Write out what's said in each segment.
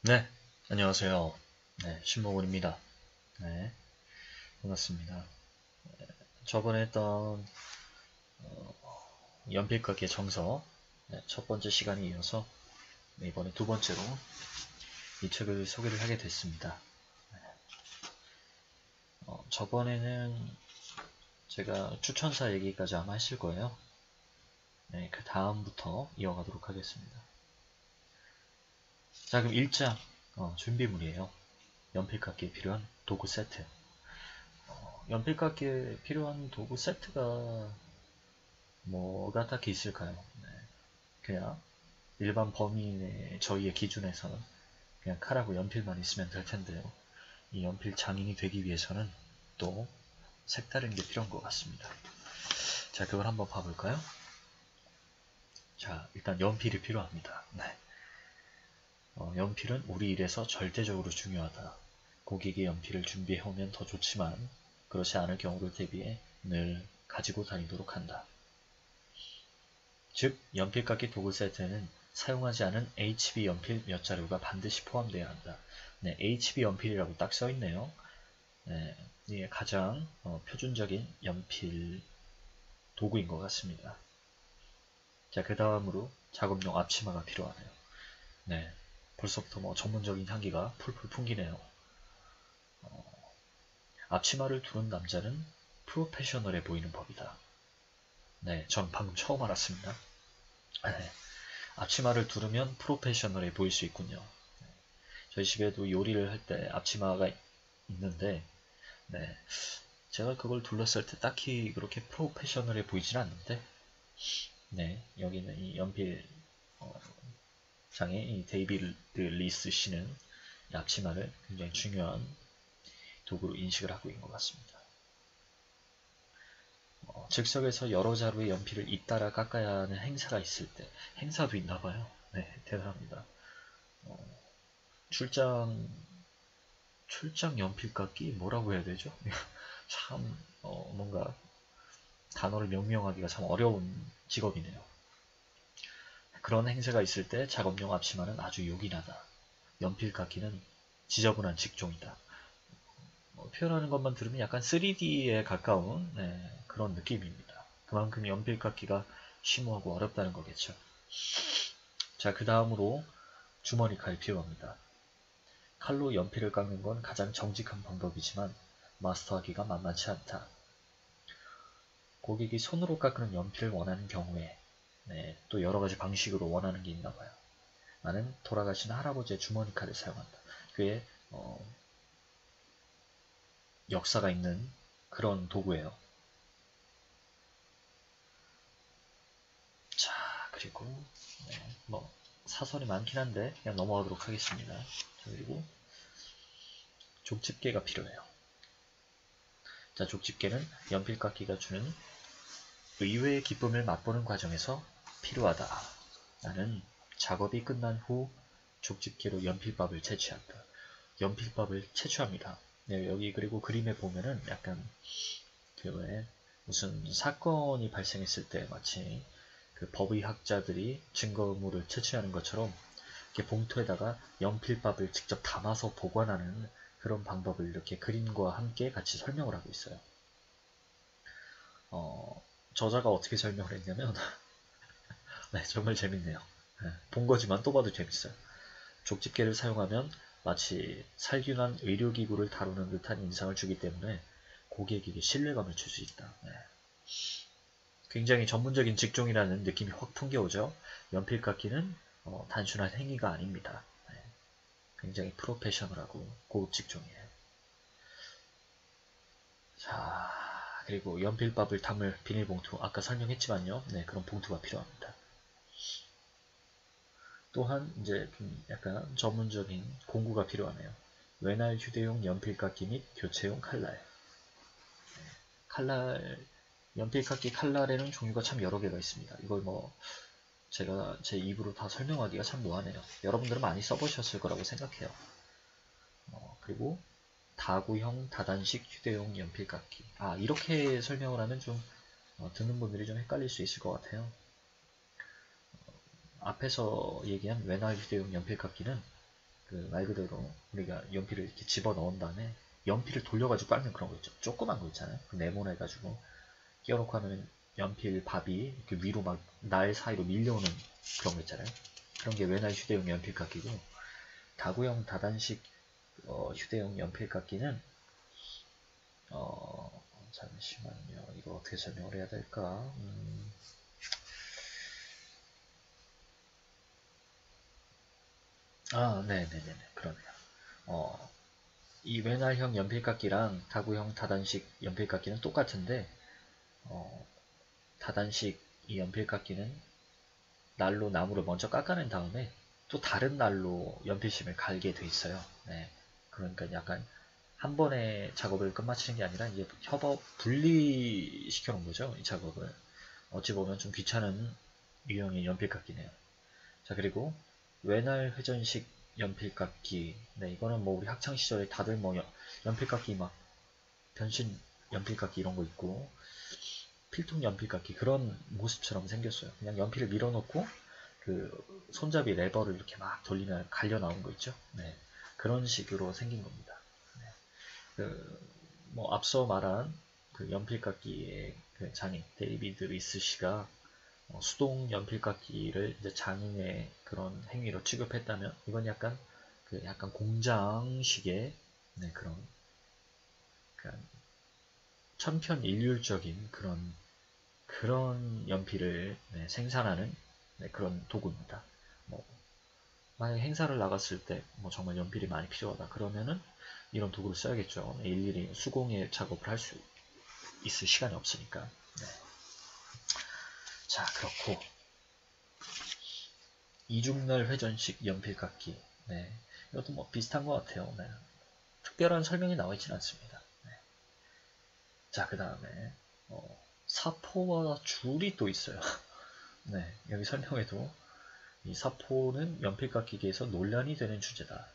네, 안녕하세요. 네, 신모군입니다. 네, 반갑습니다. 저번에 했던 연필깎이의 정서, 네, 첫 번째 시간에 이어서 이번에 두 번째로 이 책을 소개를 하게 됐습니다. 저번에는 제가 추천사 얘기까지 아마 했을 거예요. 네, 그 다음부터 이어가도록 하겠습니다. 자, 그럼 1장 준비물이에요. 연필깎이에 필요한 도구 세트. 연필깎이에 필요한 도구 세트가 뭐가 딱히 있을까요? 네, 그냥 일반 범인의 저희의 기준에서는 그냥 칼하고 연필만 있으면 될 텐데요. 이 연필 장인이 되기 위해서는 또 색다른 게 필요한 것 같습니다. 자, 그걸 한번 봐볼까요? 자, 일단 연필이 필요합니다. 네. 연필은 우리 일에서 절대적으로 중요하다. 고객이 연필을 준비해오면 더 좋지만 그렇지 않을 경우를 대비해 늘 가지고 다니도록 한다. 즉, 연필깎이 도구 세트에는 사용하지 않은 HB 연필 몇 자루가 반드시 포함되어야 한다. 네, HB 연필이라고 딱 써있네요. 네, 이게 가장 표준적인 연필 도구인 것 같습니다. 자, 그 다음으로 작업용 앞치마가 필요하네요. 네, 벌써부터 뭐 전문적인 향기가 풀풀 풍기네요. 앞치마를 두른 남자는 프로페셔널해 보이는 법이다. 네, 전 방금 처음 알았습니다. 네, 앞치마를 두르면 프로페셔널해 보일 수 있군요. 저희 집에도 요리를 할 때 앞치마가 있는데, 네, 제가 그걸 둘렀을 때 딱히 그렇게 프로페셔널해 보이진 않는데, 네, 여기는 이 연필 어, 장의 이 데이비드 리스 씨는 이 앞치마를 굉장히 중요한 도구로 인식을 하고 있는 것 같습니다. 즉석에서 여러 자루의 연필을 잇따라 깎아야 하는 행사가 있을 때, 행사도 있나 봐요. 네, 대단합니다. 어, 출장 연필 깎기 뭐라고 해야 되죠? 참 뭔가 단어를 명명하기가 참 어려운 직업이네요. 그런 행사가 있을 때 작업용 앞치마는 아주 요긴하다. 연필 깎기는 지저분한 직종이다. 표현하는 것만 들으면 약간 3D에 가까운 그런 느낌입니다. 그만큼 연필 깎기가 심오하고 어렵다는 거겠죠. 자, 그 다음으로 주머니 칼이 필요합니다. 칼로 연필을 깎는 건 가장 정직한 방법이지만 마스터하기가 만만치 않다. 고객이 손으로 깎는 연필을 원하는 경우에 또 여러가지 방식으로 원하는 게 있나 봐요. 나는 돌아가신 할아버지의 주머니 칼을 사용한다. 그게 역사가 있는 그런 도구예요. 자, 그리고 뭐 사설이 많긴 한데 그냥 넘어가도록 하겠습니다. 자, 그리고 족집게가 필요해요. 자, 족집게는 연필깎이가 주는 의외의 기쁨을 맛보는 과정에서 필요하다. 나는 작업이 끝난 후 족집게로 연필밥을 채취한다. 연필밥을 채취합니다. 네, 여기 그리고 그림에 보면은 약간 그 무슨 사건이 발생했을 때 마치 그 법의학자들이 증거물을 채취하는 것처럼 이렇게 봉투에다가 연필밥을 직접 담아서 보관하는 그런 방법을 이렇게 그림과 함께 같이 설명을 하고 있어요. 저자가 어떻게 설명을 했냐면 네, 정말 재밌네요. 네, 본 거지만 또 봐도 재밌어요. 족집게를 사용하면 마치 살균한 의료기구를 다루는 듯한 인상을 주기 때문에 고객에게 신뢰감을 줄 수 있다. 네. 굉장히 전문적인 직종이라는 느낌이 확 풍겨오죠. 연필깎이는 단순한 행위가 아닙니다. 네. 굉장히 프로페셔널하고 고급 직종이에요. 자, 그리고 연필밥을 담을 비닐봉투 아까 설명했지만요. 네, 그런 봉투가 필요합니다. 또한 이제 좀 약간 전문적인 공구가 필요하네요. 외날 휴대용 연필깎이 및 교체용 칼날. 칼날 연필깎이 칼날에는 종류가 참 여러 개가 있습니다. 이걸 뭐 제가 제 입으로 다 설명하기가 참 뭐하네요. 여러분들은 많이 써보셨을 거라고 생각해요. 그리고 다구형 다단식 휴대용 연필깎이. 아, 이렇게 설명을 하면 좀 듣는 분들이 좀 헷갈릴 수 있을 것 같아요. 앞에서 얘기한 외날 휴대용 연필깎이는 말 그대로 우리가 연필을 이렇게 집어 넣은 다음에 연필을 돌려가지고 깎는 그런 거 있죠. 조그만 거 있잖아요. 네모내가지고 끼워놓고 하면 연필 밥이 이렇게 위로 막 날 사이로 밀려오는 그런 거 있잖아요. 그런 게 외날 휴대용 연필 깎이고, 다구형 다단식 휴대용 연필 깎기는 잠시만요. 이거 어떻게 설명을 해야 될까? 네네네네. 그러네요. 이 외날형 연필깎이랑 다구형 다단식 연필깎이는 똑같은데, 다단식 이 연필깎이는 날로 나무를 먼저 깎아낸 다음에 또 다른 날로 연필심을 갈게 돼 있어요. 네. 그러니까 약간 한 번에 작업을 끝마치는 게 아니라 이제 협업 분리시켜 놓은 거죠. 이 작업을. 어찌 보면 좀 귀찮은 유형의 연필깎이네요. 자, 그리고 외날 회전식 연필깎이. 네, 이거는 뭐 우리 학창 시절에 다들 뭐 연필깎이 막 변신 연필깎이 이런 거 있고 필통 연필깎이 그런 모습처럼 생겼어요. 그냥 연필을 밀어넣고 그 손잡이 레버를 이렇게 막 돌리면 갈려 나온 거 있죠. 네, 그런 식으로 생긴 겁니다. 네, 뭐 앞서 말한 그 연필깎이의 그 장인 데이비드 리스 씨가 수동 연필깎이를 이제 장인의 그런 행위로 취급했다면, 이건 약간 약간 공장식의 그런 약간 천편일률적인 그런 연필을 생산하는 그런 도구입니다. 뭐 만약에 행사를 나갔을 때 뭐 정말 연필이 많이 필요하다 그러면은 이런 도구를 써야겠죠. 일일이 수공예 작업을 할 수 있을 시간이 없으니까. 네. 자, 그렇고 이중날 회전식 연필깎이. 네. 이것도 뭐 비슷한 것 같아요. 네. 특별한 설명이 나와 있지는 않습니다. 네. 자, 그 다음에 사포와 줄이 또 있어요. 네, 여기 설명에도 이 사포는 연필깎이기에서 논란이 되는 주제다.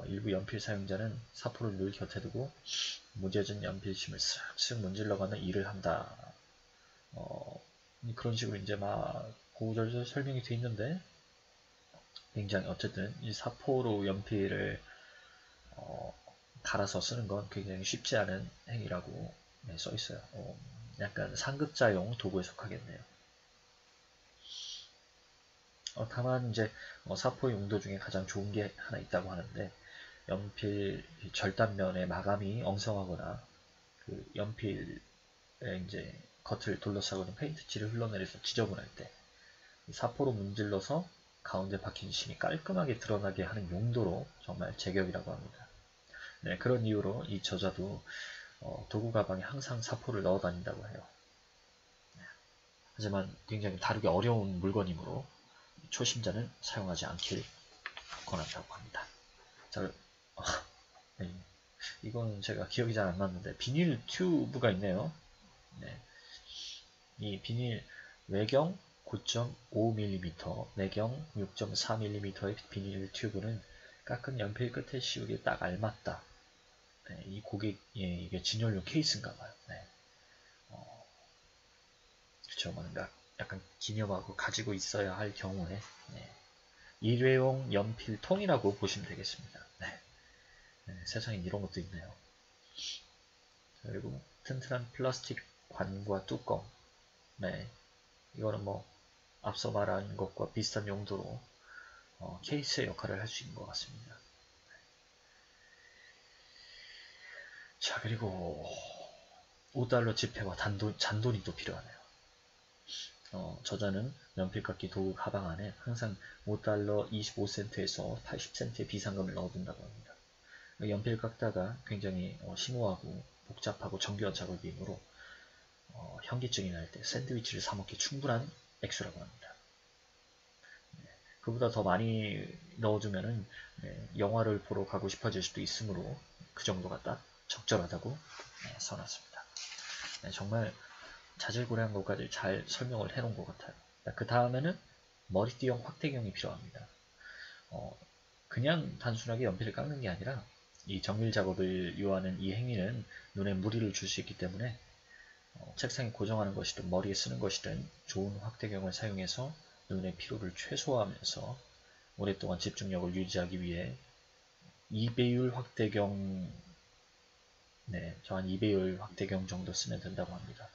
일부 연필 사용자는 사포를 늘 곁에 두고 무뎌진 연필심을 쓱쓱 문질러가는 일을 한다. 그런 식으로 이제 막 구구절절 설명이 돼 있는데, 굉장히 어쨌든 이 사포로 연필을 갈아서 쓰는 건 굉장히 쉽지 않은 행위라고 써 있어요. 약간 상급자용 도구에 속하겠네요. 다만 이제 사포 용도 중에 가장 좋은 게 하나 있다고 하는데, 연필 절단면의 마감이 엉성하거나 그 연필에 이제 겉을 둘러싸고 있는 페인트칠을 흘러내려서 지저분할 때 사포로 문질러서 가운데 박힌 심이 깔끔하게 드러나게 하는 용도로 정말 제격이라고 합니다. 네, 그런 이유로 이 저자도 도구 가방에 항상 사포를 넣어 다닌다고 해요. 하지만 굉장히 다루기 어려운 물건이므로 초심자는 사용하지 않길 권한다고 합니다. 자, 네, 이거는 제가 기억이 잘 안 났는데 비닐 튜브가 있네요. 네, 이 비닐 외경 9.5mm, 내경 6.4mm의 비닐 튜브는 깎은 연필 끝에 씌우기에 딱 알맞다. 네, 이 고객, 이게 진열용 케이스인가 봐요. 네. 그쵸, 뭔가 약간 기념하고 가지고 있어야 할 경우에 일회용 연필통이라고 보시면 되겠습니다. 네. 네, 세상에 이런 것도 있네요. 그리고 튼튼한 플라스틱 관과 뚜껑. 네, 이거는 뭐 앞서 말한 것과 비슷한 용도로 케이스의 역할을 할 수 있는 것 같습니다. 자, 그리고 5달러 지폐와 잔돈이 또 필요하네요. 저자는 연필깎이 도구 가방 안에 항상 5달러 25센트에서 80센트의 비상금을 넣어둔다고 합니다. 연필 깎다가 굉장히 심오하고 복잡하고 정교한 작업이므로 현기증이 날 때 샌드위치를 사 먹기 충분한 액수라고 합니다. 그보다 더 많이 넣어주면은 영화를 보러 가고 싶어질 수도 있으므로 그 정도가 딱 적절하다고 써놨습니다. 정말 자질구레한 것까지 잘 설명을 해놓은 것 같아요. 그 다음에는 머리띠용 확대경이 필요합니다. 그냥 단순하게 연필을 깎는 게 아니라 이 정밀 작업을 요하는 이 행위는 눈에 무리를 줄 수 있기 때문에 책상에 고정하는 것이든 머리에 쓰는 것이든 좋은 확대경을 사용해서 눈의 피로를 최소화하면서 오랫동안 집중력을 유지하기 위해 2배율 확대경, 네, 저 한 2배율 확대경 정도 쓰면 된다고 합니다.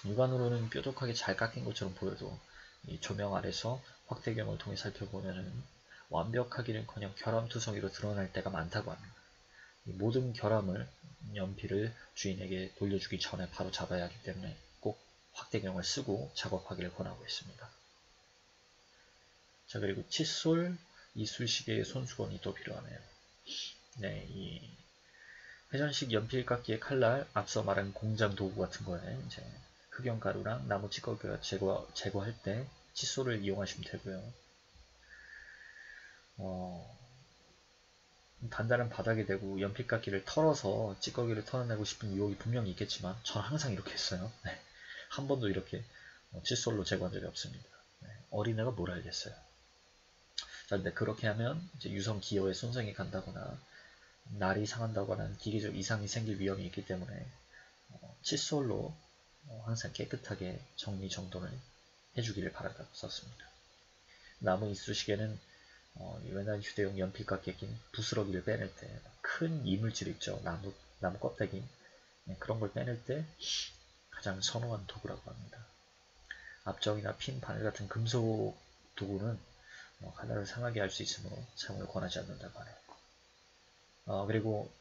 육안으로는 뾰족하게 잘 깎인 것처럼 보여도 이 조명 아래서 확대경을 통해 살펴보면 완벽하기는커녕 결함투성이로 드러날 때가 많다고 합니다. 이 모든 결함을 연필을 주인에게 돌려주기 전에 바로 잡아야 하기 때문에 꼭 확대경을 쓰고 작업하기를 권하고 있습니다. 자, 그리고 칫솔, 이쑤시개의 손수건이 또 필요하네요. 네, 이 회전식 연필 깎기의 칼날, 앞서 말한 공장 도구 같은 거에 이제 흑연가루랑 나무 찌꺼기가 제거할 때 칫솔을 이용하시면 되고요. 단단한 바닥에 대고 연필 깎기를 털어서 찌꺼기를 털어내고 싶은 유혹이 분명히 있겠지만 저는 항상 이렇게 했어요. 네. 한 번도 이렇게 칫솔로 제거한 적이 없습니다. 네. 어린애가 뭘 알겠어요. 자, 근데 그렇게 하면 이제 유성 기호에 손상이 간다거나 날이 상한다거나 기계적 이상이 생길 위험이 있기 때문에 칫솔로 항상 깨끗하게 정리정돈을 해주기를 바라다고 썼습니다. 나무 이쑤시개는 옛날 휴대용 연필 깎기에 낀 부스러기를 빼낼 때 큰 이물질 있죠. 나무 껍데기, 네, 그런 걸 빼낼 때 가장 선호한 도구라고 합니다. 압정이나 핀, 바늘 같은 금속 도구는 칼날을 상하게 할 수 있으므로 사용을 권하지 않는다고 하네요. 그리고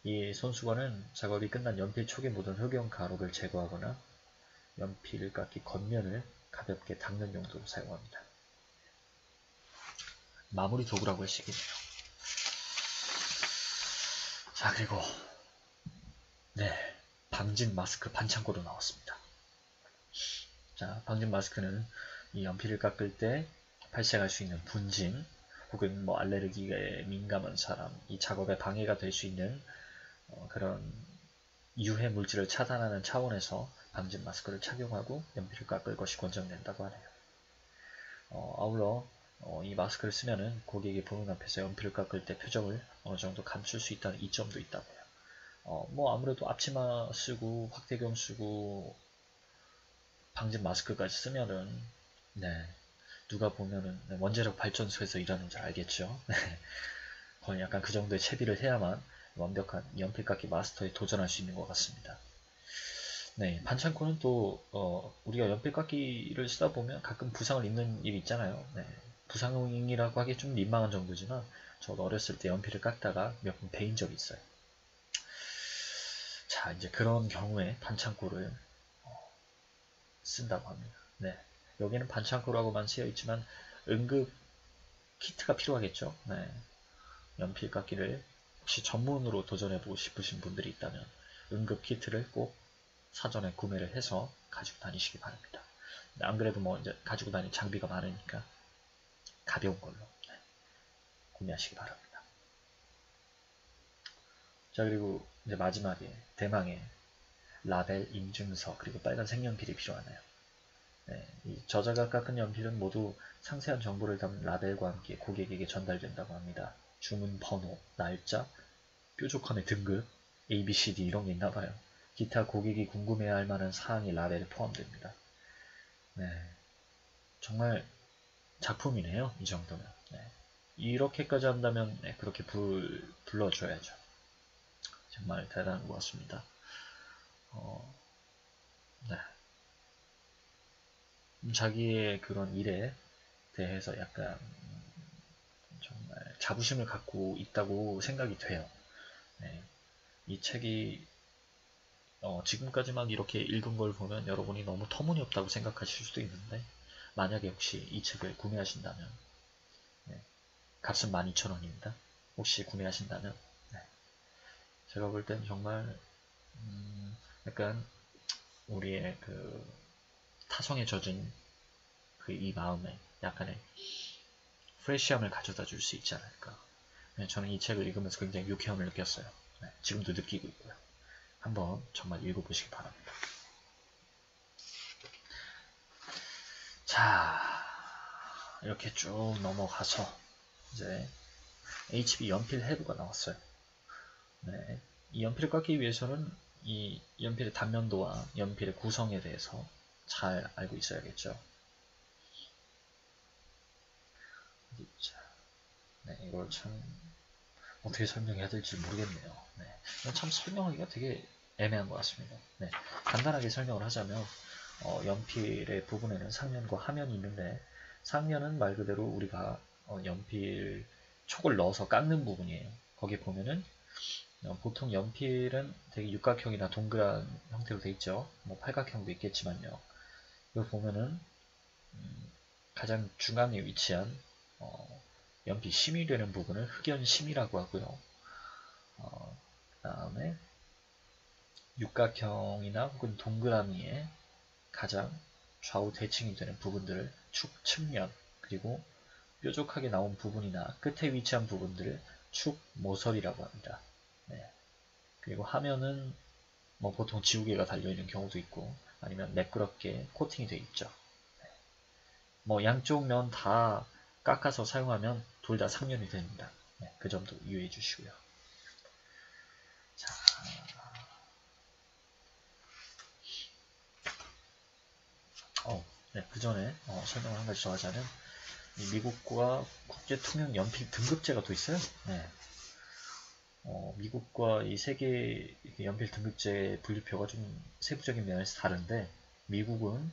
이 손수건은 작업이 끝난 연필 촉에 묻은 흑연 가루를 제거하거나 연필 깎기 겉면을 가볍게 닦는 용도로 사용합니다. 마무리 도구라고 할 수 있겠네요. 자, 그리고 네, 방진 마스크 반창고도 나왔습니다. 자, 방진 마스크는 이 연필을 깎을 때 발생할 수 있는 분진 혹은 뭐 알레르기에 민감한 사람, 이 작업에 방해가 될 수 있는 그런 유해 물질을 차단하는 차원에서 방진 마스크를 착용하고 연필을 깎을 것이 권장된다고 하네요. 아울러 이 마스크를 쓰면은 고객이 보는 앞에서 연필을 깎을 때 표정을 어느 정도 감출 수 있다는 이점도 있다고 해요. 뭐 아무래도 앞치마 쓰고 확대경 쓰고 방진 마스크까지 쓰면은 네, 누가 보면은 원자력 발전소에서 일하는 줄 알겠죠. 거의 약간 그 정도의 채비를 해야만 완벽한 연필 깎기 마스터에 도전할 수 있는 것 같습니다. 네, 반창고는 또 우리가 연필 깎기를 쓰다 보면 가끔 부상을 입는 일이 있잖아요. 네, 부상이라고 하기 좀 민망한 정도지만 저도 어렸을 때 연필을 깎다가 몇 번 베인 적이 있어요. 자, 이제 그런 경우에 반창고를 쓴다고 합니다. 네, 여기는 반창고라고만 쓰여 있지만 응급 키트가 필요하겠죠. 네, 연필 깎기를 혹시 전문으로 도전해보고 싶으신 분들이 있다면 응급 키트를 꼭 사전에 구매를 해서 가지고 다니시기 바랍니다. 안 그래도 뭐 이제 가지고 다닐 장비가 많으니까 가벼운 걸로 구매하시기 바랍니다. 자, 그리고 이제 마지막에 대망의 라벨 인증서 그리고 빨간 색연필이 필요하네요. 네, 이 저자가 깎은 연필은 모두 상세한 정보를 담은 라벨과 함께 고객에게 전달된다고 합니다. 주문 번호, 날짜, 뾰족함의 등급, ABCD 이런 게 있나봐요. 기타 고객이 궁금해할 만한 사항이 라벨에 포함됩니다. 네, 정말 작품이네요. 이 정도면. 네. 이렇게까지 한다면 네, 그렇게 불러줘야죠. 정말 대단한 것 같습니다. 네. 자기의 그런 일에 대해서 약간 정말 자부심을 갖고 있다고 생각이 돼요. 네. 이 책이 지금까지만 이렇게 읽은 걸 보면 여러분이 너무 터무니없다고 생각하실 수도 있는데 만약에 혹시 이 책을 구매하신다면 네, 값은 12,000원입니다. 혹시 구매하신다면 네, 제가 볼 땐 정말 약간 우리의 그 타성에 젖은 그 이 마음에 약간의 프레시함을 가져다 줄 수 있지 않을까. 네, 저는 이 책을 읽으면서 굉장히 유쾌함을 느꼈어요. 네, 지금도 느끼고 있고요. 한번 정말 읽어보시기 바랍니다. 자, 이렇게 쭉 넘어가서 이제 HB 연필 해부가 나왔어요. 네, 이 연필을 깎기 위해서는 이 연필의 단면도와 연필의 구성에 대해서 잘 알고 있어야겠죠. 네, 이걸 참 어떻게 설명해야 될지 모르겠네요. 네, 이건 참 설명하기가 되게 애매한 것 같습니다. 네, 간단하게 설명을 하자면 연필의 부분에는 상면과 하면이 있는데 상면은 말 그대로 우리가 연필 촉을 넣어서 깎는 부분이에요. 거기 보면은 보통 연필은 되게 육각형이나 동그란 형태로 되어 있죠. 뭐 팔각형도 있겠지만요. 이걸 보면은 가장 중앙에 위치한 연필 심이 되는 부분을 흑연심이라고 하고요. 그 다음에 육각형이나 혹은 동그라미의 가장 좌우 대칭이 되는 부분들을 축 측면, 그리고 뾰족하게 나온 부분이나 끝에 위치한 부분들을 축 모서리라고 합니다. 네. 그리고 하면은 뭐 보통 지우개가 달려있는 경우도 있고 아니면 매끄럽게 코팅이 되어 있죠. 뭐 양쪽 면 다 깎아서 사용하면 둘 다 상면이 됩니다. 네, 그 점도 유의해 주시고요. 자, 네, 그 전에 설명을 한 가지 더 하자면 미국과 국제투명 연필 등급제가 또 있어요. 네. 미국과 이 세계 연필 등급제 분류표가 좀 세부적인 면에서 다른데 미국은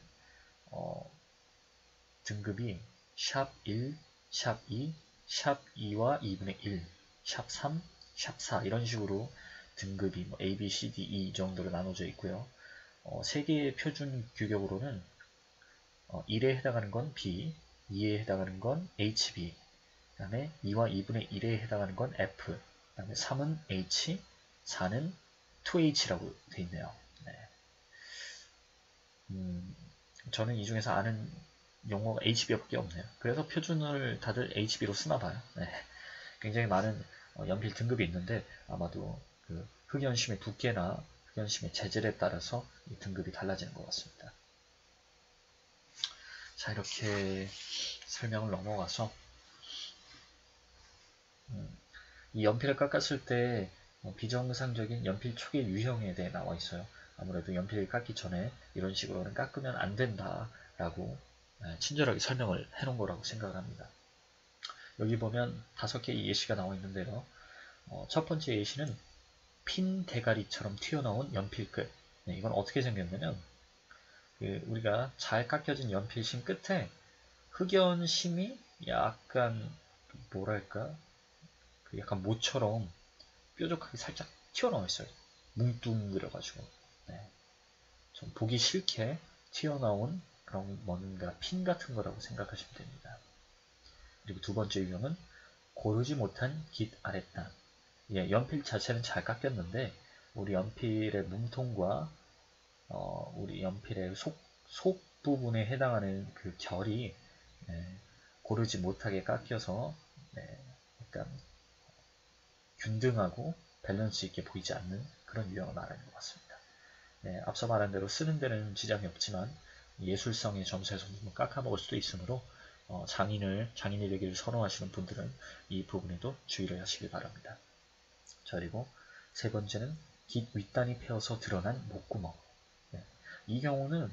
등급이 샵 1, 샵 2, 샵 2와 2분의 1, 샵 3, 샵 4 이런 식으로 등급이 뭐 A, B, C, D, E 정도로 나눠져 있고요. 세계 표준 규격으로는 1에 해당하는 건 B, 2에 해당하는 건 HB, 그 다음에 2와 2분의 1에 해당하는 건 F, 그 다음에 3은 H, 4는 2H라고 되어 있네요. 네. 저는 이 중에서 아는 용어가 HB밖에 없네요. 그래서 표준을 다들 HB로 쓰나 봐요. 네. 굉장히 많은 연필 등급이 있는데 아마도 그 흑연심의 두께나 흑연심의 재질에 따라서 이 등급이 달라지는 것 같습니다. 자, 이렇게 설명을 넘어가서 이 연필을 깎았을 때 비정상적인 연필 촉의 유형에 대해 나와 있어요. 아무래도 연필을 깎기 전에 이런 식으로는 깎으면 안 된다라고 친절하게 설명을 해놓은 거라고 생각을 합니다. 여기 보면 5개의 예시가 나와 있는데요. 첫 번째 예시는 핀 대가리처럼 튀어나온 연필끝. 네, 이건 어떻게 생겼냐면 우리가 잘 깎여진 연필심 끝에 흑연심이 약간 뭐랄까 약간 모처럼 뾰족하게 살짝 튀어나와 있어요. 뭉뚱그려가지고. 네. 좀 보기 싫게 튀어나온 그런 뭔가 핀 같은 거라고 생각하시면 됩니다. 그리고 두 번째 유형은 고르지 못한 깃 아랫단. 예, 연필 자체는 잘 깎였는데 우리 연필의 몸통과 우리 연필의 속 부분에 해당하는 그 결이 고르지 못하게 깎여서 약간 균등하고 밸런스 있게 보이지 않는 그런 유형을 말하는 것 같습니다. 앞서 말한 대로 쓰는 데는 지장이 없지만 예술성의 점수에서 깎아먹을 수도 있으므로 장인이 되기를 선호하시는 분들은 이 부분에도 주의를 하시길 바랍니다. 자, 그리고 세 번째는 깃 윗단이 패어서 드러난 목구멍. 이 경우는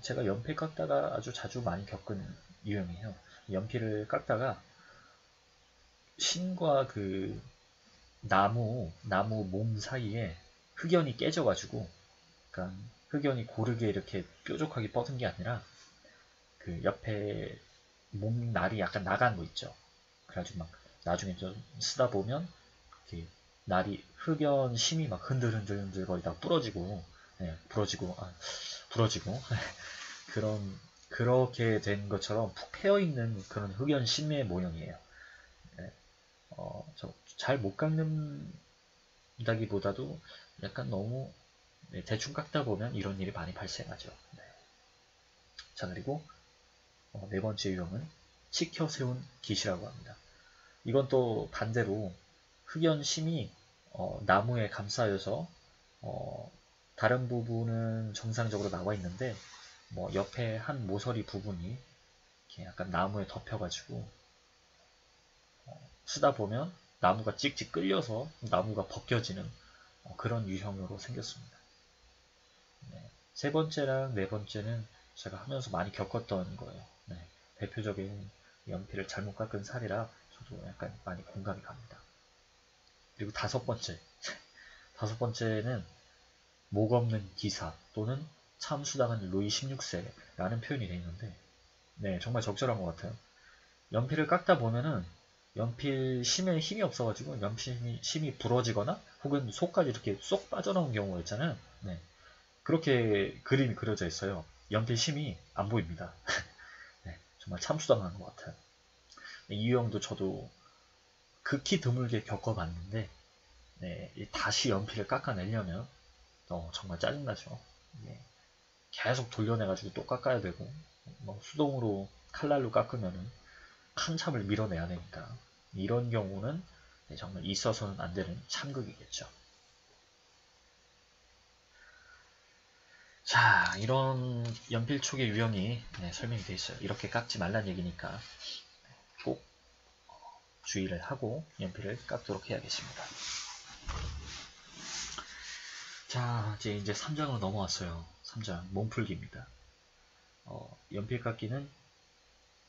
제가 연필 깎다가 아주 자주 많이 겪은 유형이에요. 연필을 깎다가 심과 그 나무 몸 사이에 흑연이 깨져가지고, 그러니까 흑연이 고르게 이렇게 뾰족하게 뻗은 게 아니라 그 옆에 몸날이 약간 나간 거 있죠. 그래가지고 막 나중에 좀 쓰다 보면 이렇게 날이 흑연 심이 막 흔들흔들 거리다가 부러지고, 부러지고 그렇게 된 것처럼 푹 패어 있는 그런 흑연 심의 모형이에요. 잘 못 깎는다기보다도 약간 너무 대충 깎다 보면 이런 일이 많이 발생하죠. 자, 그리고 네 번째 유형은 치켜 세운 깃이라고 합니다. 이건 또 반대로 흑연심이 나무에 감싸여서 다른 부분은 정상적으로 나와 있는데 뭐 옆에 한 모서리 부분이 이렇게 약간 나무에 덮여가지고 쓰다 보면 나무가 찍찍 끌려서 나무가 벗겨지는 그런 유형으로 생겼습니다. 세 번째랑 네 번째는 제가 하면서 많이 겪었던 거예요. 대표적인 연필을 잘못 깎은 사례라 저도 약간 많이 공감이 갑니다. 그리고 다섯 다섯 번째는 목 없는 기사 또는 참수당한 루이 16세라는 표현이 되어 있는데, 네, 정말 적절한 것 같아요. 연필을 깎다 보면은 연필 심에 힘이 없어가지고 연필 심이 부러지거나 혹은 속까지 이렇게 쏙 빠져나온 경우가 있잖아요. 네, 그렇게 그림이 그려져 있어요. 연필 심이 안 보입니다. 네, 정말 참수당한 것 같아요. 이 유형도 저도 극히 드물게 겪어봤는데, 네, 다시 연필을 깎아내려면 정말 짜증나죠. 네, 계속 돌려내가지고 또 깎아야 되고, 뭐 수동으로 칼날로 깎으면은 한참을 밀어내야 되니까, 이런 경우는 정말 있어서는 안 되는 참극이겠죠. 자, 이런 연필 촉의 유형이 설명이 되어 있어요. 이렇게 깎지 말란 얘기니까 꼭 주의를 하고 연필을 깎도록 해야겠습니다. 자, 이제 3장으로 넘어왔어요. 3장, 몸풀기입니다. 연필 깎기는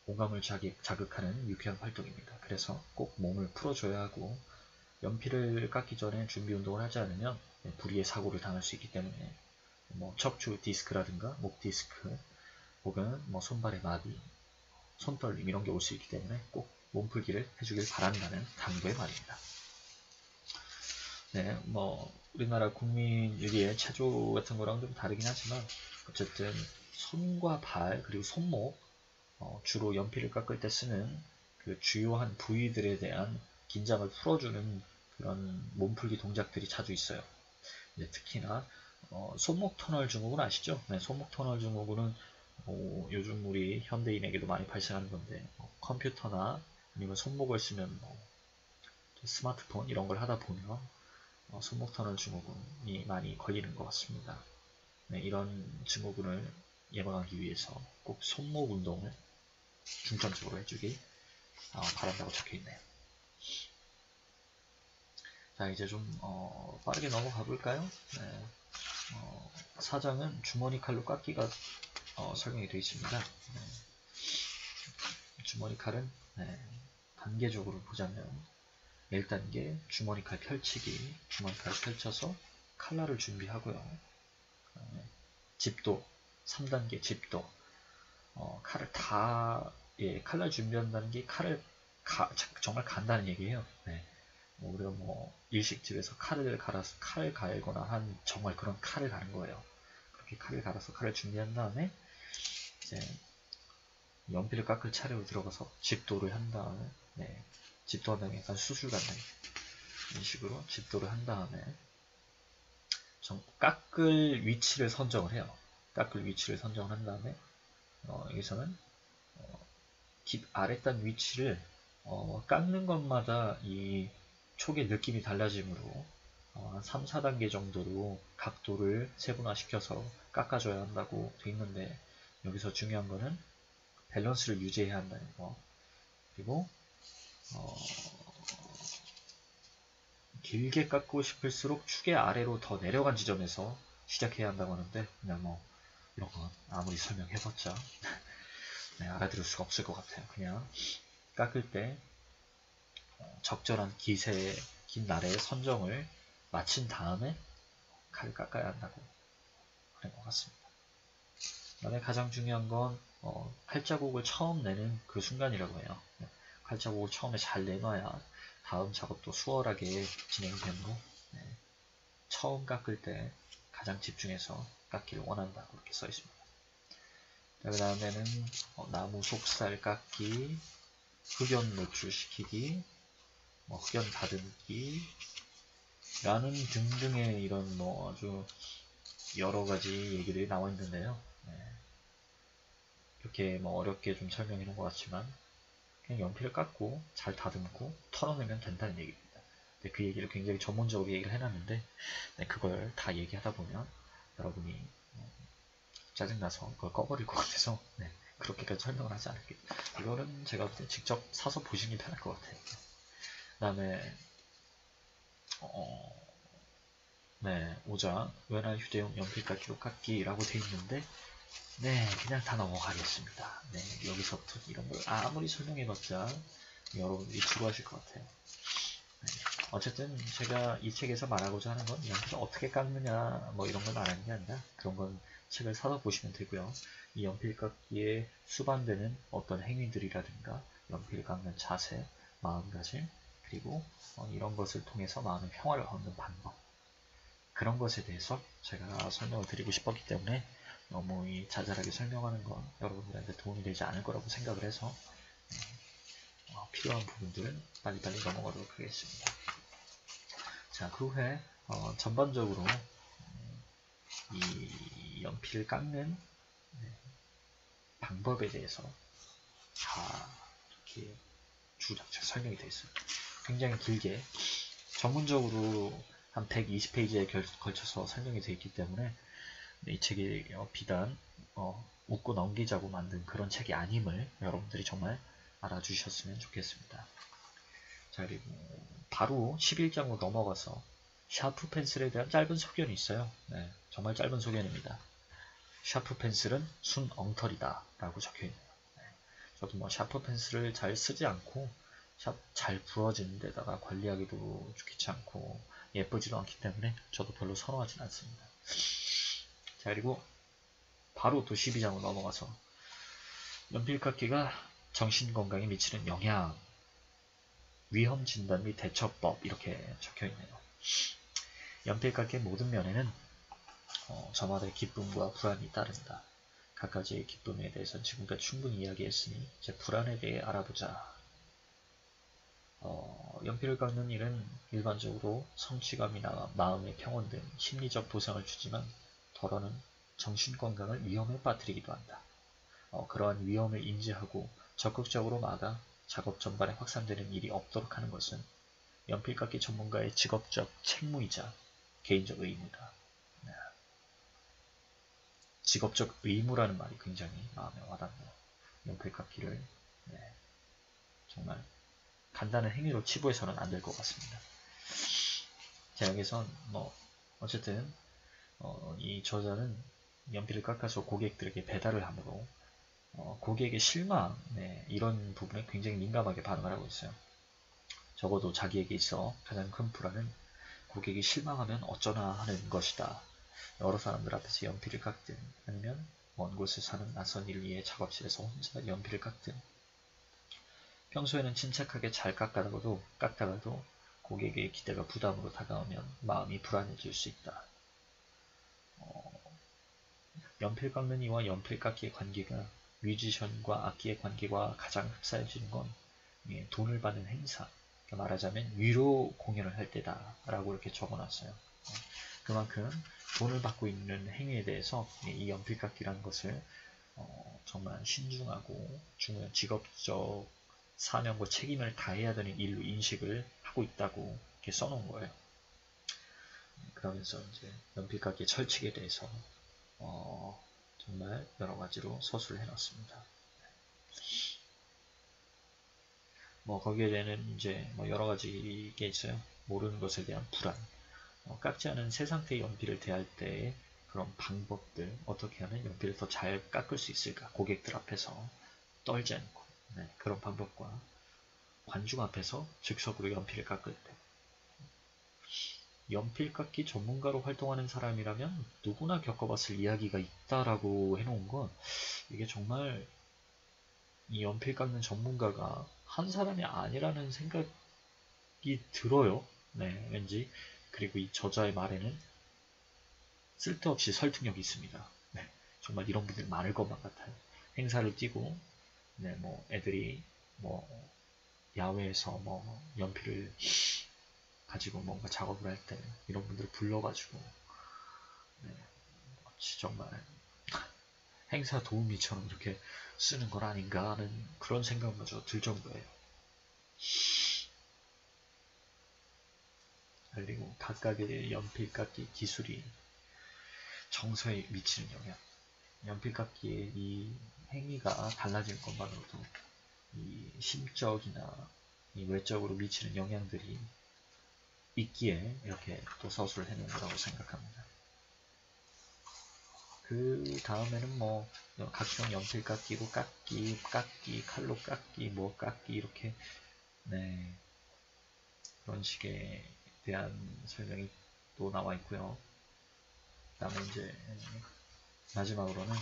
오감을 자극하는 유쾌한 활동입니다. 그래서 꼭 몸을 풀어줘야 하고, 연필을 깎기 전에 준비 운동을 하지 않으면 불의의 사고를 당할 수 있기 때문에, 뭐 척추 디스크라든가 목 디스크 혹은 뭐 손발의 마비, 손떨림 이런 게 올 수 있기 때문에 꼭 몸풀기를 해주길 바란다는 당부의 말입니다. 네, 뭐 우리나라 국민의례의 체조 같은 거랑 좀 다르긴 하지만 어쨌든 손과 발 그리고 손목, 주로 연필을 깎을 때 쓰는 그 주요한 부위들에 대한 긴장을 풀어주는 그런 몸풀기 동작들이 자주 있어요. 특히나 손목 터널 증후군 아시죠? 네, 손목 터널 증후군은 요즘 우리 현대인에게도 많이 발생하는 건데, 컴퓨터나 아니면 손목을 쓰면 스마트폰 이런 걸 하다 보면 손목 터널 증후군이 많이 걸리는 것 같습니다. 네, 이런 증후군을 예방하기 위해서 꼭 손목 운동을 중점적으로 해주기 바란다고 적혀있네요. 자, 이제 좀 빠르게 넘어가 볼까요? 네, 사장은 주머니 칼로 깎기가 설명이 되어 있습니다. 네, 주머니 칼은 단계적으로 보자면 1단계 주머니 칼 펼치기, 주머니 칼 펼쳐서 칼날을 준비하고요. 집도 3단계 집도, 칼을 칼날 준비한다는 게 칼을 정말 간다는 얘기예요. 네. 우리가 뭐 일식집에서 칼을 갈거나 한 정말 그런 칼을 가는 거예요. 그렇게 칼을 갈아서 칼을 준비한 다음에 이제 연필을 깎을 차례로 들어가서 집도를 한 다음에, 집도 한 다음에 약간 수술 같은 이런 식으로 집도를 한 다음에 깎을 위치를 선정을 해요. 깎을 위치를 선정한 다음에 여기서는 아랫단 위치를 깎는 것마다 이 촉의 느낌이 달라지므로 3, 4단계 정도로 각도를 세분화시켜서 깎아줘야 한다고 돼 있는데, 여기서 중요한 거는 밸런스를 유지해야 한다는 거, 그리고 길게 깎고 싶을수록 축의 아래로 더 내려간 지점에서 시작해야 한다고 하는데, 그냥 뭐 이런 건 아무리 설명해봤자 알아들을 수가 없을 것 같아요. 그냥 깎을 때 적절한 기세의 긴 날의 선정을 마친 다음에 칼을 깎아야 한다고 하는 것 같습니다. 그다음에 가장 중요한 건 칼자국을 처음 내는 그 순간이라고 해요. 칼자국을 처음에 잘 내놔야 다음 작업도 수월하게 진행되므로 처음 깎을 때 가장 집중해서 깎기를 원한다고 이렇게 써 있습니다. 그 다음에는 나무 속살 깎기, 흑연 노출시키기, 흑연 다듬기 라는 등등의 이런 아주 여러가지 얘기들이 나와 있는데요. 이렇게 어렵게 좀 설명해 놓은 것 같지만 그냥 연필을 깎고 잘 다듬고 털어내면 된다는 얘기입니다. 그 얘기를 굉장히 전문적으로 얘기를 해놨는데, 그걸 다 얘기하다 보면 여러분이 짜증나서 그걸 꺼버릴 것 같아서 그렇게까지 설명을 하지 않을게요. 이거는 제가 볼 때 직접 사서 보시는 게 편할 것 같아요. 그 다음에 5장 외날 휴대용 연필 깎기로 깎기라고 돼 있는데, 그냥 다 넘어가겠습니다. 여기서부터 이런 걸 아무리 설명해봤자 여러분들이 지루하실 것 같아요. 네. 어쨌든 제가 이 책에서 말하고자 하는 건 연필을 어떻게 깎느냐 뭐 이런 걸 말하는 게 아니라 그런 건 책을 사다 보시면 되고요. 이 연필 깎기에 수반되는 어떤 행위들이라든가 연필 깎는 자세, 마음가짐, 그리고 이런 것을 통해서 마음의 평화를 얻는 방법, 그런 것에 대해서 제가 설명을 드리고 싶었기 때문에 너무 자잘하게 설명하는 건 여러분들한테 도움이 되지 않을 거라고 생각을 해서 필요한 부분들은 빨리빨리 넘어가도록 하겠습니다. 자, 그 후에 전반적으로 이 연필을 깎는 방법에 대해서 다 이렇게 주구장창 설명이 되어 있어요. 굉장히 길게 전문적으로 한 120페이지에 걸쳐서 설명이 되어 있기 때문에 이 책이 비단 웃고 넘기자고 만든 그런 책이 아님을 여러분들이 정말 알아주셨으면 좋겠습니다. 자, 그리고 바로 11장으로 넘어가서 샤프 펜슬에 대한 짧은 소견이 있어요. 네, 정말 짧은 소견입니다. 샤프 펜슬은 순 엉터리다 라고 적혀있네요. 네, 저도 뭐 샤프 펜슬을 잘 쓰지 않고 잘 부러지는 데다가 관리하기도 귀찮고 예쁘지도 않기 때문에 저도 별로 선호하진 않습니다. 자, 그리고 바로 또 12장으로 넘어가서 연필깎이가 정신건강에 미치는 영향, 위험 진단 및 대처법 이렇게 적혀있네요. 연필깎이의 모든 면에는 저마다의 기쁨과 불안이 따른다. 각가지의 기쁨에 대해서는 지금까지 충분히 이야기했으니 이제 불안에 대해 알아보자. 연필을 깎는 일은 일반적으로 성취감이나 마음의 평온 등 심리적 보상을 주지만 덜어는 정신건강을 위험에 빠뜨리기도 한다. 그러한 위험을 인지하고 적극적으로 막아 작업 전반에 확산되는 일이 없도록 하는 것은 연필깎이 전문가의 직업적 책무이자 개인적 의무다. 네. 직업적 의무라는 말이 굉장히 마음에 와닿네요. 연필깎이를 정말 간단한 행위로 치부해서는 안 될 것 같습니다. 자, 여기선 어쨌든 이 저자는 연필을 깎아서 고객들에게 배달을 하므로 고객의 실망, 이런 부분에 굉장히 민감하게 반응을 하고 있어요. 적어도 자기에게 있어 가장 큰 불안은 고객이 실망하면 어쩌나 하는 것이다. 여러 사람들 앞에서 연필을 깎든 아니면 먼 곳에 사는 낯선 이를 위해 작업실에서 혼자 연필을 깎든 평소에는 침착하게 잘 깎다가도 고객의 기대가 부담으로 다가오면 마음이 불안해질 수 있다. 연필 깎는 이와 연필 깎기의 관계가 뮤지션과 악기의 관계와 가장 흡사해지는 건 돈을 받는 행사, 말하자면 위로 공연을 할 때다 라고 이렇게 적어놨어요. 그만큼 돈을 받고 있는 행위에 대해서 이 연필 깎기라는 것을 정말 신중하고 중요한 직업적 사명과 책임을 다해야 되는 일로 인식을 하고 있다고 이렇게 써놓은 거예요. 그러면서 이제 연필 깎기의 철칙에 대해서 정말 여러 가지로 서술을 해놨습니다. 거기에 대한 이제 여러 가지 게 있어요. 모르는 것에 대한 불안, 깎지 않은 세 상태의 연필을 대할 때의 그런 방법들, 어떻게 하면 연필을 더 잘 깎을 수 있을까, 고객들 앞에서 떨지 않고, 그런 방법과 관중 앞에서 즉석으로 연필을 깎을 때, 연필 깎기 전문가로 활동하는 사람이라면 누구나 겪어봤을 이야기가 있다라고 해놓은 건 이게 정말 이 연필 깎는 전문가가 한 사람이 아니라는 생각이 들어요. 왠지. 그리고 이 저자의 말에는 쓸데없이 설득력이 있습니다. 정말 이런 분들 많을 것만 같아요. 행사를 뛰고, 애들이 야외에서 연필을 가지고 뭔가 작업을 할 때 이런 분들을 불러가지고 정말 행사 도우미처럼 이렇게 쓰는 건 아닌가 하는 그런 생각마저 들 정도예요. 그리고 각각의 연필 깎기 기술이 정서에 미치는 영향, 연필 깎기의 이 행위가 달라질 것만으로도 이 심적이나 이 외적으로 미치는 영향들이 있기에 이렇게 또 서술을 해놓은 거라고 생각합니다. 그 다음에는 각종 연필 깎기로 깎기, 칼로 깎기, 깎기 이렇게 네, 그런 식에 대한 설명이 또 나와 있고요. 그다음에 이제 마지막으로는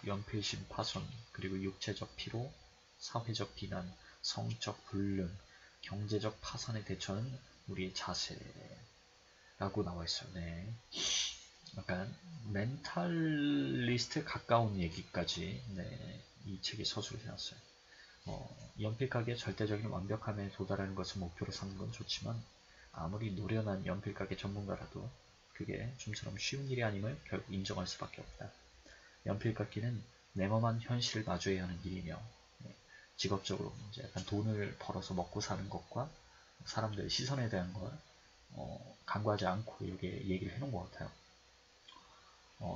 연필심 파손, 그리고 육체적 피로, 사회적 비난, 성적 불륜, 경제적 파산에 대처하는 우리의 자세라고 나와 있어요. 네. 약간 멘탈리스트 가까운 얘기까지 이 책에 서술을 해놨어요. 연필가게 절대적인 완벽함에 도달하는 것을 목표로 삼는 건 좋지만 아무리 노련한 연필가게 전문가라도 그게 좀처럼 쉬운 일이 아님을 결국 인정할 수밖에 없다. 연필깎이는 냉엄한 현실을 마주해야 하는 일이며 직업적으로 이제 약간 돈을 벌어서 먹고 사는 것과 사람들의 시선에 대한 걸 간과하지 않고 이렇게 얘기를 해놓은 것 같아요.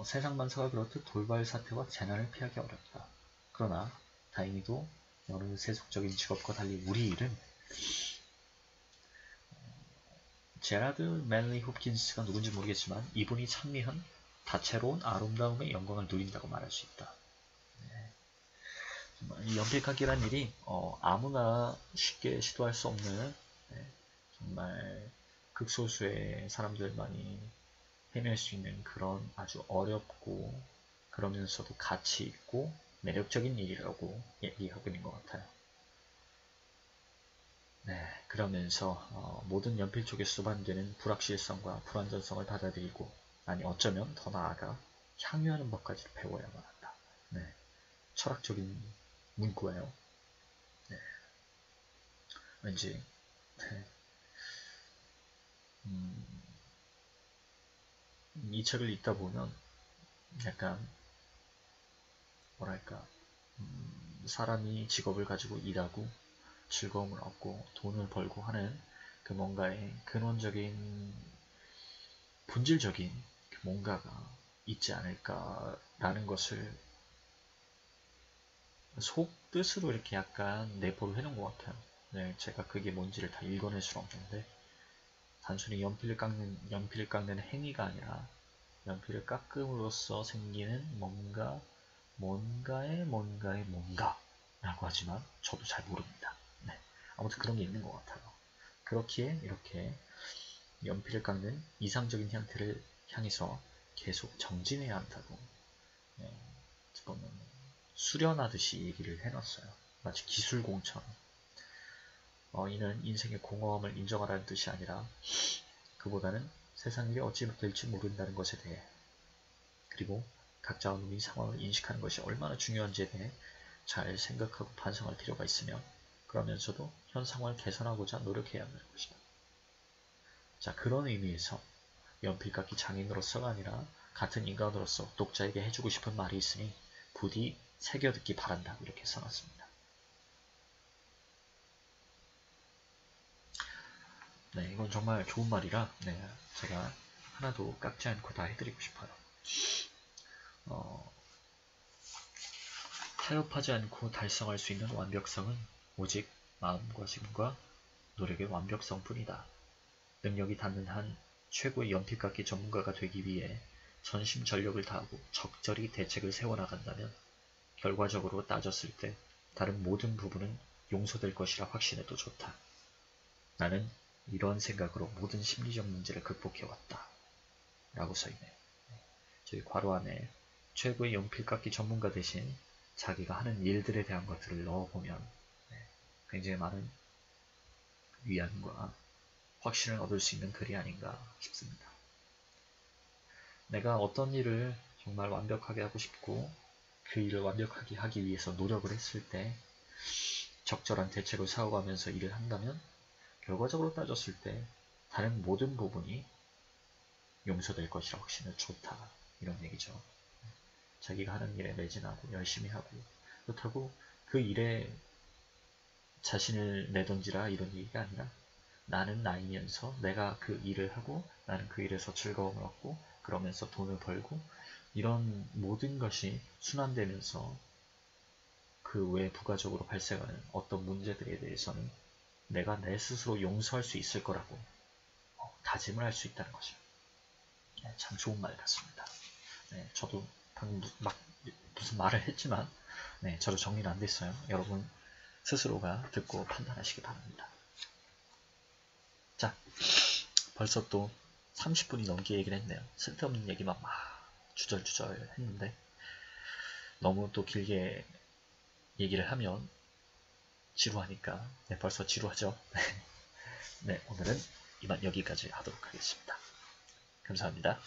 세상 만사가 그렇듯 돌발 사태와 재난을 피하기 어렵다. 그러나 다행히도 여느 세속적인 직업과 달리 우리 일은 제라드 맨리 홉킨스가 누군지 모르겠지만 이분이 찬미한 다채로운 아름다움의 영광을 누린다고 말할 수 있다. 이 연필깎이란 일이 아무나 쉽게 시도할 수 없는 정말 극소수의 사람들만이 해낼 수 있는 그런 아주 어렵고 그러면서도 가치 있고 매력적인 일이라고 얘기하고 있는 것 같아요. 네, 그러면서 모든 연필 쪽에 수반되는 불확실성과 불완전성을 받아들이고 아니 어쩌면 더 나아가 향유하는 법까지 배워야만 한다. 네, 철학적인 문구예요. 네, 왠지 네, 이 책을 읽다 보면 약간 뭐랄까 사람이 직업을 가지고 일하고 즐거움을 얻고 돈을 벌고 하는 그 뭔가의 근원적인 본질적인 뭔가가 있지 않을까라는 것을 속뜻으로 이렇게 약간 내포를 해놓은 것 같아요. 네, 제가 그게 뭔지를 다 읽어낼 수는 없는데 단순히 연필을 깎는 행위가 아니라 연필을 깎음으로써 생기는 뭔가라고 하지만 저도 잘 모릅니다. 네, 아무튼 그런 게 있는 것 같아요. 그렇기에 이렇게 연필을 깎는 이상적인 형태를 향해서 계속 정진해야 한다고 네, 수련하듯이 얘기를 해놨어요. 마치 기술공처럼. 이는 인생의 공허함을 인정하라는 뜻이 아니라 그보다는 세상 일이 어찌 될지 모른다는 것에 대해 그리고 각자와 이 상황을 인식하는 것이 얼마나 중요한지에 대해 잘 생각하고 반성할 필요가 있으며 그러면서도 현 상황을 개선하고자 노력해야 한다는 것이다. 자, 그런 의미에서 연필깎이 장인으로서가 아니라 같은 인간으로서 독자에게 해주고 싶은 말이 있으니 부디 새겨듣기 바란다. 이렇게 써놨습니다. 네, 이건 정말 좋은 말이라 제가 하나도 깎지 않고 다 해드리고 싶어요. 타협하지 않고 달성할 수 있는 완벽성은 오직 마음가짐과 노력의 완벽성뿐이다. 능력이 닿는 한 최고의 연필깎이 전문가가 되기 위해 전심전력을 다하고 적절히 대책을 세워나간다면 결과적으로 따졌을 때 다른 모든 부분은 용서될 것이라 확신해도 좋다. 나는 이런 생각으로 모든 심리적 문제를 극복해왔다. 라고 써있네요. 저희 괄호 안에 최고의 연필깎이 전문가 대신 자기가 하는 일들에 대한 것들을 넣어보면 굉장히 많은 위안과 확신을 얻을 수 있는 글이 아닌가 싶습니다. 내가 어떤 일을 정말 완벽하게 하고 싶고 그 일을 완벽하게 하기 위해서 노력을 했을 때 적절한 대책을 세워가면서 일을 한다면 결과적으로 따졌을 때 다른 모든 부분이 용서될 것이라 확신을 좋다. 이런 얘기죠. 자기가 하는 일에 매진하고 열심히 하고 그렇다고 그 일에 자신을 내던지라 이런 얘기가 아니라 나는 나이면서 내가 그 일을 하고 나는 그 일에서 즐거움을 얻고 그러면서 돈을 벌고 이런 모든 것이 순환되면서 그 외에 부가적으로 발생하는 어떤 문제들에 대해서는 내가 내 스스로 용서할 수 있을 거라고 다짐을 할 수 있다는 거죠. 네, 참 좋은 말 같습니다. 네, 저도 방금 막 무슨 말을 했지만 저도 정리는 안 됐어요. 여러분 스스로가 듣고 판단하시기 바랍니다. 자, 벌써 또 30분이 넘게 얘기를 했네요. 쓸데없는 얘기만 막 주절주절 했는데 너무 또 길게 얘기를 하면 지루하니까 벌써 지루하죠. 네, 오늘은 이만 여기까지 하도록 하겠습니다. 감사합니다.